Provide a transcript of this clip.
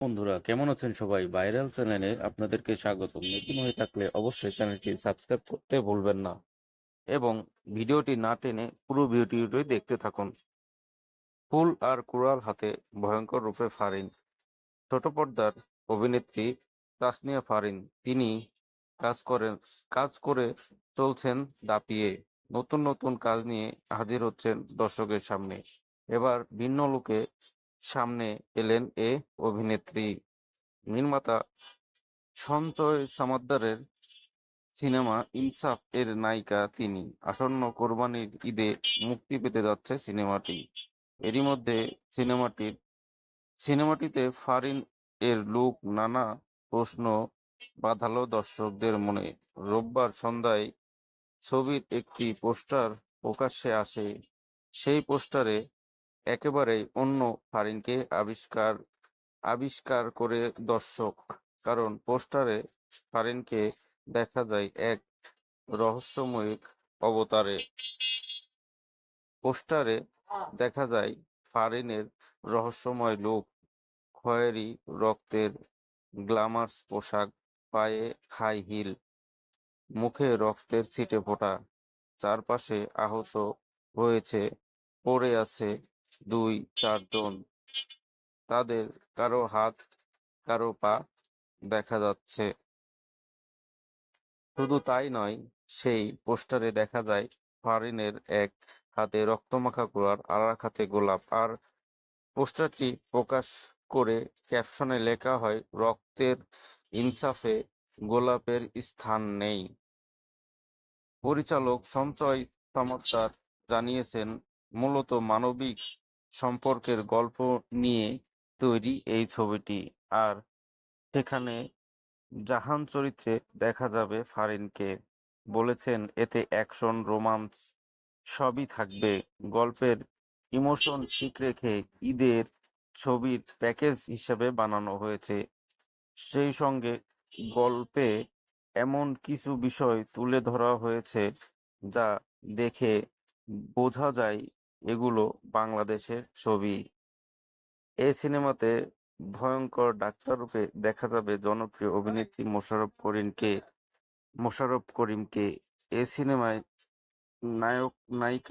বন্ধুরা কেমন আছেন সবাই? ভাইরাল চ্যানেলে আপনাদেরকে স্বাগতম। নতুন হয়ে থাকলে অবশ্যই চ্যানেলটি সাবস্ক্রাইব করতে ভুলবেন না এবং ভিডিওটি না টেনে পুরো ভিডিওটি দেখতে থাকুন। ফুল আর কুড়াল হাতে ভয়ঙ্কর রূপে ফারিন। ছোট পর্দার অভিনেত্রী তাসনিয়া ফারিন তিনি কাজ করে চলছেন দাপিয়ে। নতুন নতুন কাজ নিয়ে হাজির হচ্ছেন দর্শকের সামনে। এবার ভিন্ন লুকে সামনে এলেন এ অভিনেত্রী। নির্মাতা সঞ্জয় সামাদ্দারের সিনেমা ইনসাফ এর নায়িকা তিনি। আসন্ন কোরবানির ঈদে মুক্তি পেতে যাচ্ছে সিনেমাটি। এরই মধ্যে সিনেমাটিতে ফারিন এর লুক নানা প্রশ্ন বাঁধালো দর্শকদের মনে। রোববার সন্ধ্যায় ছবির একটি পোস্টার প্রকাশ্যে আসে। সেই পোস্টারে একেবারেই অন্য ফারিনকে আবিষ্কার করে দর্শক। কারণ পোস্টারে ফারিনকে দেখা যায় এক রহস্যময় অবতারে। পোস্টারে দেখা যায় ফারিনের রহস্যময় লুক, খয়েরি রক্তের গ্ল্যামার্স পোশাক, পায়ে হাই হিল, মুখে রক্তের ছিটেফোঁটা, চারপাশে আহত হয়েছে পড়ে আছে ২-৪ জন। তাদের কারো হাত কারো পা দেখা যাচ্ছে। শুধু তাই নয়, সেই পোস্টারে দেখা যায় ফারিনের এক হাতে রক্তমাখা কুড়াল আর এক হাতে গোলাপ। আর পোস্টারটি প্রকাশ করে ক্যাপশনে লেখা হয়, রক্তের ইনসাফে গোলাপের স্থান নেই। পরিচালক সঞ্জয় তামাদ্দার জানিয়েছেন, মূলত মানবিক সম্পর্কের গল্প নিয়ে তৈরি এই ছবিটি। আর সেখানে জাহান চরিত্রে দেখা যাবে ফারিনকে। বলেছেন, এতে অ্যাকশন, রোমান্স সবই থাকবে। গল্পের ইমোশন ঠিক রেখে ঈদের ছবির প্যাকেজ হিসেবে বানানো হয়েছে। সেই সঙ্গে গল্পে এমন কিছু বিষয় তুলে ধরা হয়েছে যা দেখে বোঝা যায় এগুলো বাংলাদেশের ছবি। এই সিনেমাতে ভয়ঙ্কর ডাক্তার রূপে দেখা যাবে জনপ্রিয় অভিনেত্রী মোশাররফ করিমকে। এ সিনেমায় নায়ক নায়িকা